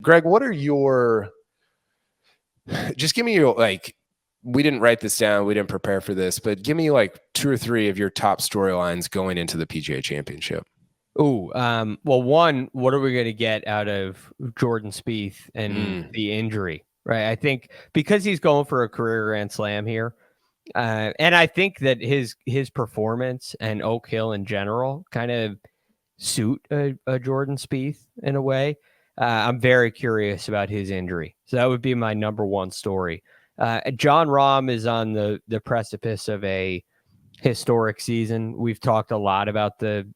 Greg, what are your, just give me your, like, we didn't write this down, we didn't prepare for this, but give me like 2 or 3 of your top storylines going into the PGA Championship. Well, one, what are we going to get out of Jordan Spieth and the injury, right? I think because he's going for a career Grand Slam here, and I think that his performance and Oak Hill in general kind of suit a Jordan Spieth in a way. I'm very curious about his injury. So that would be my number one story. Jon Rahm is on the precipice of a historic season. We've talked a lot about the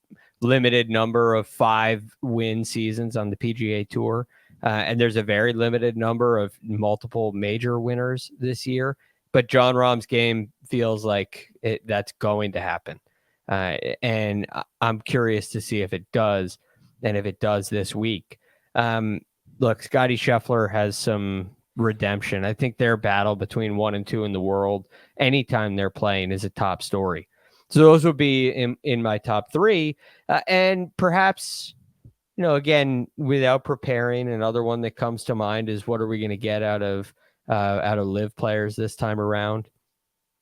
limited number of 5-win seasons on the PGA Tour. And there's a very limited number of multiple major winners this year. But Jon Rahm's game feels like that's going to happen. And I'm curious to see if it does, and if it does this week. Look, Scotty Scheffler has some redemption. I think their battle between 1 and 2 in the world, anytime they're playing, is a top story. So those would be in my top 3. And perhaps, again, without preparing, another one that comes to mind is, what are we going to get out of LIV players this time around?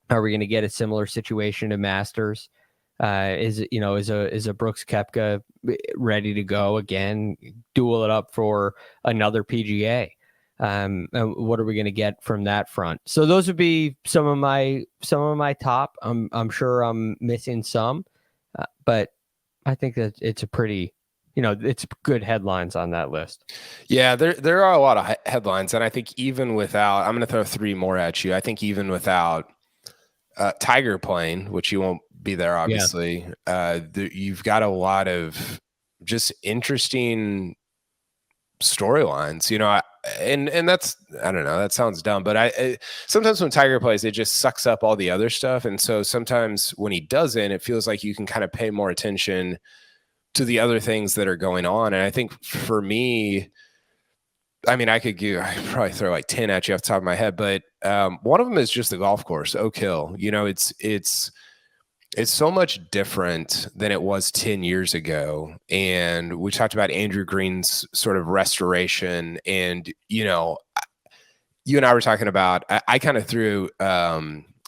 Are we going to get a similar situation to Masters? Is a Brooks Koepka ready to go again, duel it up for another PGA? What are we going to get from that front? So those would be some of my top. I'm sure I'm missing some, but I think that it's a pretty, it's good headlines on that list. Yeah, there are a lot of headlines, and I think even without, I'm going to throw 3 more at you. I think even without Tiger playing, which you won't be there, obviously, you've got a lot of just interesting storylines, and that's, I don't know, that sounds dumb, but sometimes when Tiger plays, it just sucks up all the other stuff. And so sometimes when he doesn't, it feels like you can kind of pay more attention to the other things that are going on. And I think for me, I mean, I could probably throw like 10 at you off the top of my head, but one of them is just the golf course, Oak Hill. It's so much different than it was 10 years ago. And we talked about Andrew Green's sort of restoration. And, you and I were talking about, I kind of threw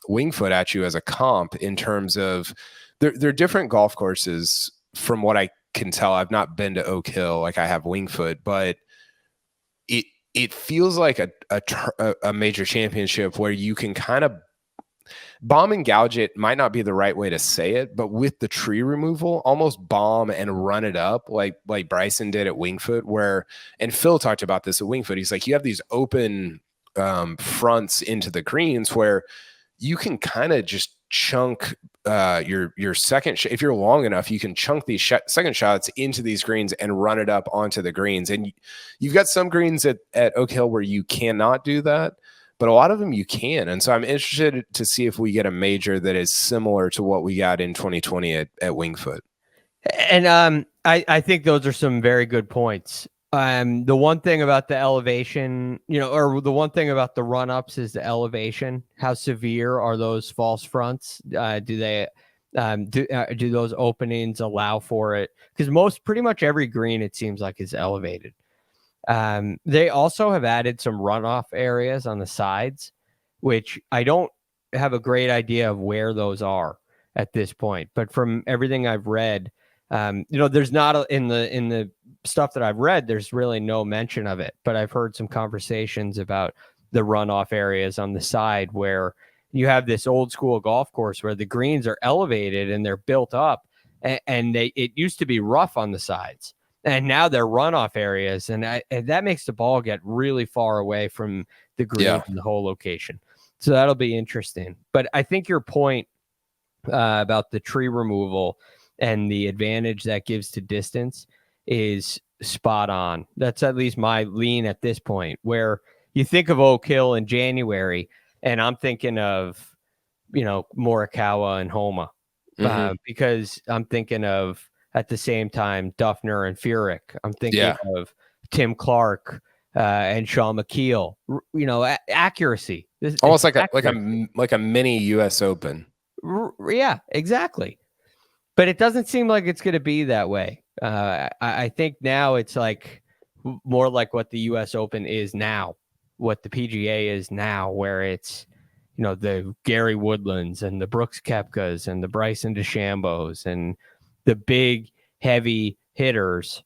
Winged Foot at you as a comp in terms of they're different golf courses from what I can tell. I've not been to Oak Hill like I have Winged Foot, but it feels like a major championship where you can kind of bomb and gouge it. Might not be the right way to say it, but with the tree removal, almost bomb and run it up like Bryson did at Winged Foot, and Phil talked about this at Winged Foot. He's like, you have these open fronts into the greens where you can kind of just chunk your second if you're long enough, you can chunk these second shots into these greens and run it up onto the greens. And you've got some greens at Oak Hill where you cannot do that, but a lot of them you can. And so I'm interested to see if we get a major that is similar to what we got in 2020 at Winged Foot. And I think those are some very good points. The one thing about the elevation, or the one thing about the run-ups is the elevation. How severe are those false fronts? Do they do those openings allow for it? Because pretty much every green, it seems like, is elevated. They also have added some runoff areas on the sides, which I don't have a great idea of where those are at this point. But from everything I've read, there's not in the stuff that I've read, there's really no mention of it. But I've heard some conversations about the runoff areas on the side where you have this old school golf course where the greens are elevated and they're built up, and it used to be rough on the sides. And now they're runoff areas, and that makes the ball get really far away from the green and the whole location. So that'll be interesting. But I think your point about the tree removal and the advantage that gives to distance is spot on. That's at least my lean at this point, where you think of Oak Hill in January, and I'm thinking of, Morikawa and Homa, because I'm thinking of, at the same time, Duffner and Furyk. I'm thinking of Tim Clark and Sean McKeel. Accuracy. Almost like a mini U.S. Open. Yeah, exactly. But it doesn't seem like it's going to be that way. I think now it's like more like what the U.S. Open is now, what the PGA is now, where it's, the Gary Woodlands and the Brooks Koepkas and the Bryson DeChambos and the big, heavy hitters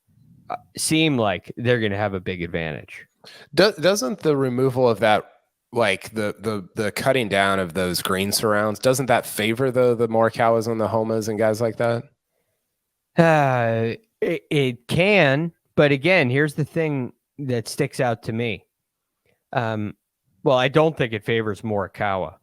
seem like they're going to have a big advantage. Doesn't the removal of that, like the cutting down of those green surrounds, doesn't that favor the Morikawas and the Homas and guys like that? It can, but again, here's the thing that sticks out to me. Well, I don't think it favors Morikawa.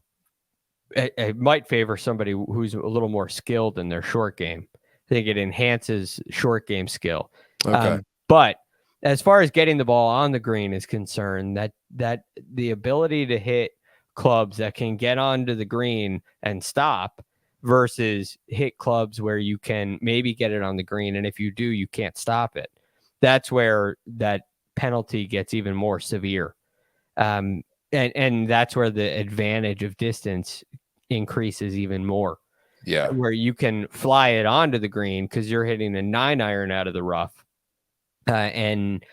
It might favor somebody who's a little more skilled in their short game. I think it enhances short game skill. Okay. But as far as getting the ball on the green is concerned, that the ability to hit clubs that can get onto the green and stop versus hit clubs where you can maybe get it on the green, and if you do, you can't stop it. That's where that penalty gets even more severe. And that's where the advantage of distance increases even more. Yeah. Where you can fly it onto the green because you're hitting a 9-iron out of the rough. And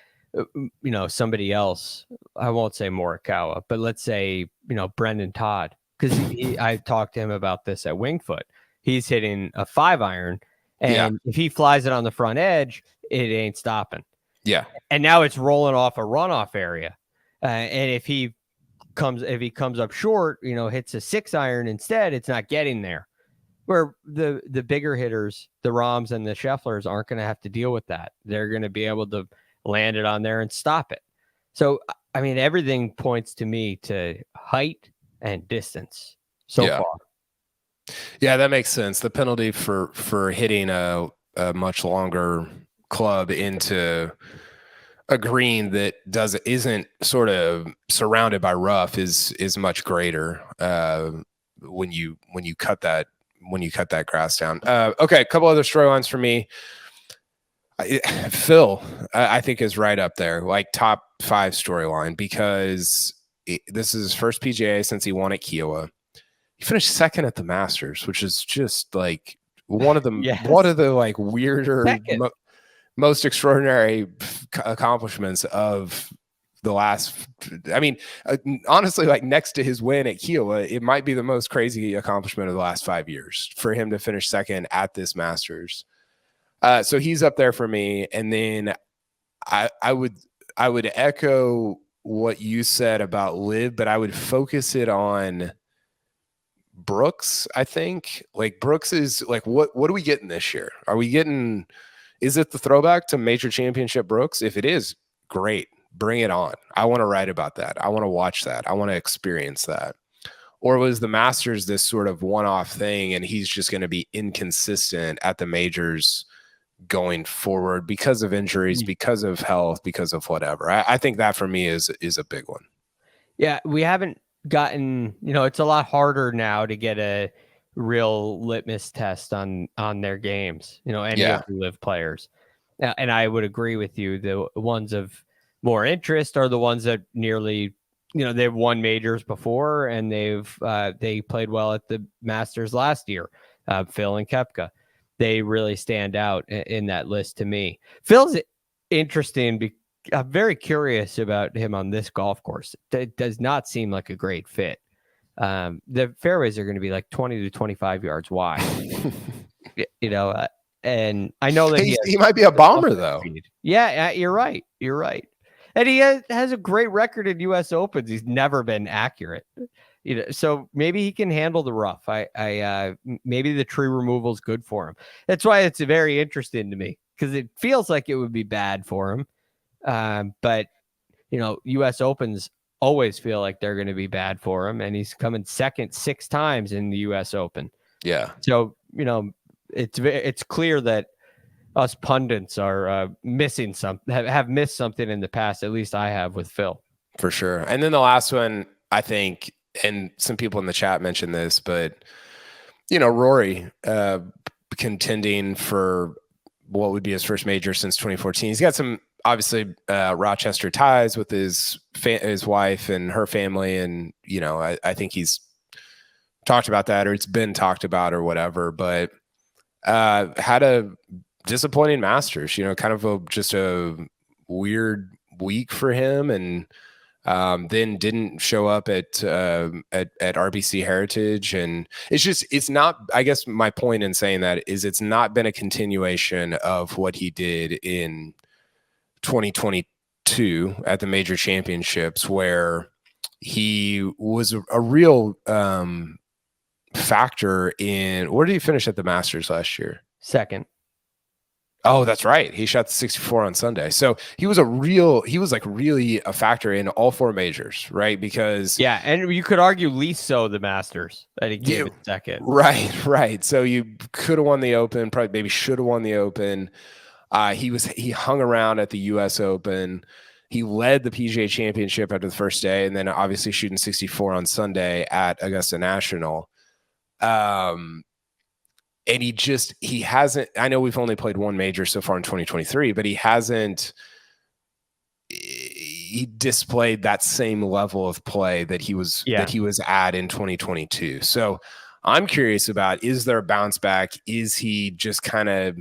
somebody else, I won't say Morikawa, but let's say, Brendan Todd, because I talked to him about this at Wingfoot. He's hitting a 5-iron, and if he flies it on the front edge, it ain't stopping. Yeah. And now it's rolling off a runoff area. And if he comes up short, hits a 6-iron instead, it's not getting there. Where the bigger hitters, the Rahms and the Schefflers, aren't going to have to deal with that. They're going to be able to land it on there and stop it. So, I mean, everything points to me to height and distance so far. Yeah, that makes sense. The penalty for hitting a much longer club into a green that isn't sort of surrounded by rough is much greater when you cut that grass down. Okay, a couple other storylines for me. Phil, I think, is right up there, like top 5 storyline, because this is his first PGA since he won at Kiowa. He finished second at the Masters, which is just like one of the like weirder, most extraordinary accomplishments of the last. I mean, honestly, like next to his win at Kiowa, it might be the most crazy accomplishment of the last 5 years for him to finish second at this Masters. So he's up there for me. And then I would echo what you said about LIV, but I would focus it on Brooks. I think like Brooks is like, what are we getting this year? Is it the throwback to Major Championship Brooks? If it is, great. Bring it on. I want to write about that. I want to watch that. I want to experience that. Or was the Masters this sort of one-off thing and he's just going to be inconsistent at the majors going forward because of injuries, because of health, because of whatever? I think that for me is a big one. Yeah, we haven't gotten, it's a lot harder now to get a real litmus test on their games, any of the LIV players. And I would agree with you. The ones of more interest are the ones that nearly, they've won majors before and they played well at the Masters last year. Phil and Koepka, they really stand out in that list to me. Phil's interesting. I'm very curious about him on this golf course. It does not seem like a great fit. The fairways are going to be like 20 to 25 yards wide, and I know that he might be a bomber though. Speed. Yeah, you're right. And he has a great record in U.S. Opens. He's never been accurate. So maybe he can handle the rough. Maybe the tree removal is good for him. That's why it's very interesting to me, because it feels like it would be bad for him. But U.S. Opens always feel like they're going to be bad for him, and he's coming second 6 times in the U.S. Open. Yeah. So it's clear that us pundits are missing something, have missed something in the past. At least I have with Phil. For sure. And then the last one, I think, and some people in the chat mentioned this, but Rory contending for what would be his first major since 2014. He's got some obviously Rochester ties with his wife and her family, and I think he's talked about that, or it's been talked about, or whatever. But had a disappointing Masters. Kind of just a weird week for him, and then didn't show up at RBC Heritage. And it's not, I guess my point in saying that is it's not been a continuation of what he did in 2022 at the major championships, where he was a real factor in, where did he finish at the Masters last year? Second. Oh, that's right. He shot the 64 on Sunday. So he was like really a factor in all four majors, right? Because and you could argue least so the Masters that he gave it second. Right. So you could have won the Open, probably maybe should have won the Open. He hung around at the US Open. He led the PGA Championship after the first day, and then obviously shooting 64 on Sunday at Augusta National. And he hasn't, I know we've only played one major so far in 2023, but he displayed that same level of play that he was at in 2022. So I'm curious about, is there a bounce back? Is he just kind of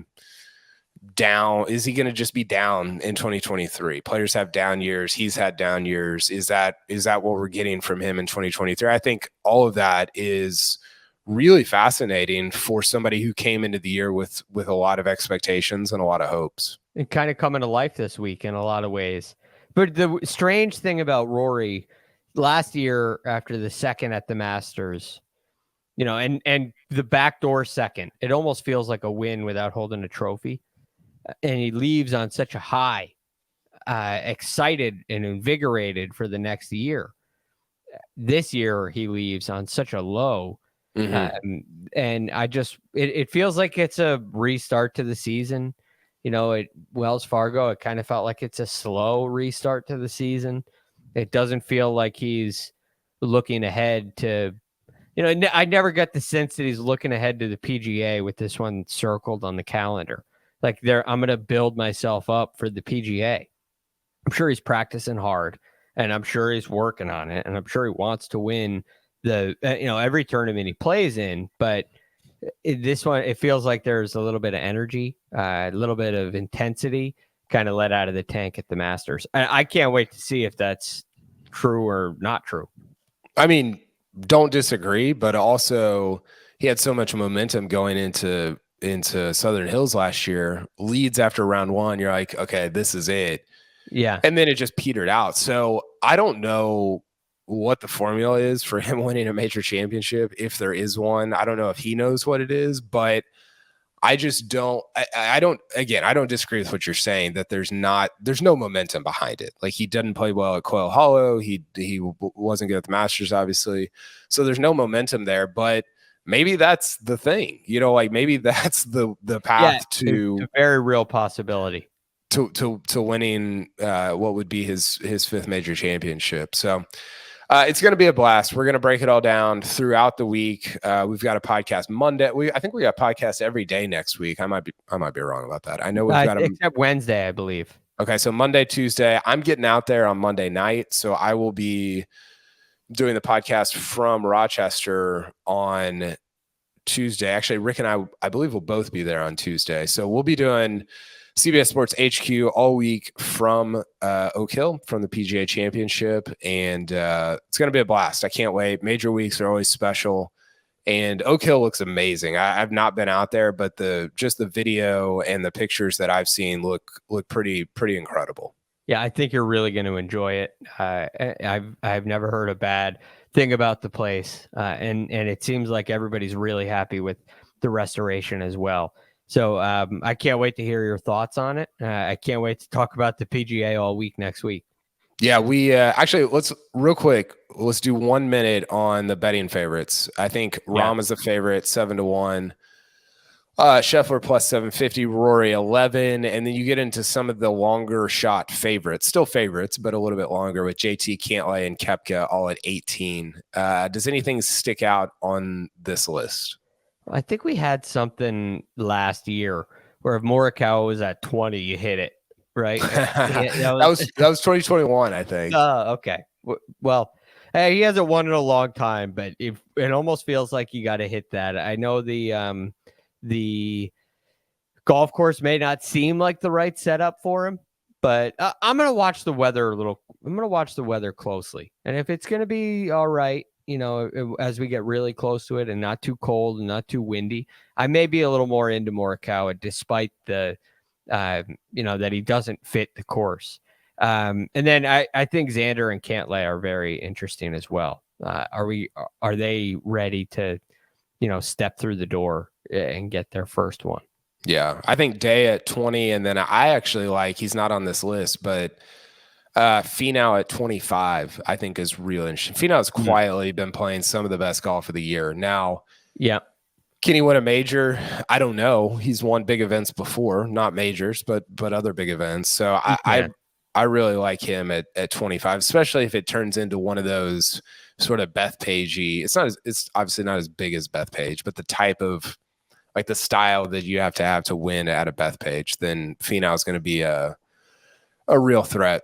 down? Is he going to just be down in 2023? Players have down years. He's had down years. Is that what we're getting from him in 2023? I think all of that is really fascinating for somebody who came into the year with a lot of expectations and a lot of hopes. And kind of coming to life this week in a lot of ways. But the strange thing about Rory last year, after the second at the Masters, and the backdoor second, it almost feels like a win without holding a trophy. And he leaves on such a high, excited and invigorated for the next year. This year, he leaves on such a low. And it feels like it's a restart to the season. At Wells Fargo, it kind of felt like it's a slow restart to the season. It doesn't feel like he's looking ahead to, I never got the sense that he's looking ahead to the PGA with this one circled on the calendar. Like I'm going to build myself up for the PGA. I'm sure he's practicing hard, and I'm sure he's working on it, and I'm sure he wants to win every tournament he plays in. But this one, it feels like there's a little bit of energy, a little bit of intensity kind of let out of the tank at the Masters. I can't wait to see if that's true or not true. I mean, don't disagree, but also he had so much momentum going into Southern Hills last year. Leads after round one, you're like, okay, this is it. Yeah. And then it just petered out. So I don't know what the formula is for him winning a major championship, if there is one. I don't know if he knows what it is, but I just don't. I don't disagree with what you're saying, that there's no momentum behind it. Like, he didn't play well at Quail Hollow. He wasn't good at the Masters, obviously. So there's no momentum there, but maybe that's the thing, like maybe that's the path to a very real possibility to winning what would be his fifth major championship. So it's going to be a blast. We're going to break it all down throughout the week. We've got a podcast Monday. I think we got podcasts every day next week. I might be wrong about that. I know we've got except Wednesday, I believe. Okay, so Monday, Tuesday. I'm getting out there on Monday night, so I will be doing the podcast from Rochester on Tuesday. Actually, Rick and I believe we'll both be there on Tuesday. So we'll be doing CBS Sports HQ all week from Oak Hill, from the PGA Championship, and it's going to be a blast. I can't wait. Major weeks are always special, and Oak Hill looks amazing. I've not been out there, but the video and the pictures that I've seen look pretty incredible. Yeah, I think you're really going to enjoy it. I've never heard a bad thing about the place, and it seems like everybody's really happy with the restoration as well. So I can't wait to hear your thoughts on it. I can't wait to talk about the PGA all week next week. Yeah, we actually, let's do 1 minute on the betting favorites. I think Rahm is the favorite, 7-1. Scheffler plus 750, Rory 11, and then you get into some of the longer shot favorites, still favorites, but a little bit longer, with JT, Cantlay, and Koepka all at 18. Does anything stick out on this list? I think we had something last year where if Morikawa was at 20, you hit it, right? that was 2021, I think. Okay. Well, hey, he hasn't won in a long time, but it almost feels like you got to hit that. I know the golf course may not seem like the right setup for him, But I'm going to watch the weather I'm going to watch the weather closely. And if it's going to be all right, as we get really close to it and not too cold and not too windy, I may be a little more into Morikawa despite the, that he doesn't fit the course. And then I think Xander and Cantlay are very interesting as well. Are they ready to, step through the door and get their first one? Yeah, I think Day at 20, and then I actually he's not on this list, but Finau at 25, I think is real interesting. Finau's quietly been playing some of the best golf of the year. Now, yeah, can he win a major? I don't know. He's won big events before, not majors, but other big events. So I really like him at 25, especially if it turns into one of those sort of Bethpage-y. It's obviously not as big as Bethpage, but the type of the style that you have to win at a Bethpage, then Finau is going to be a real threat.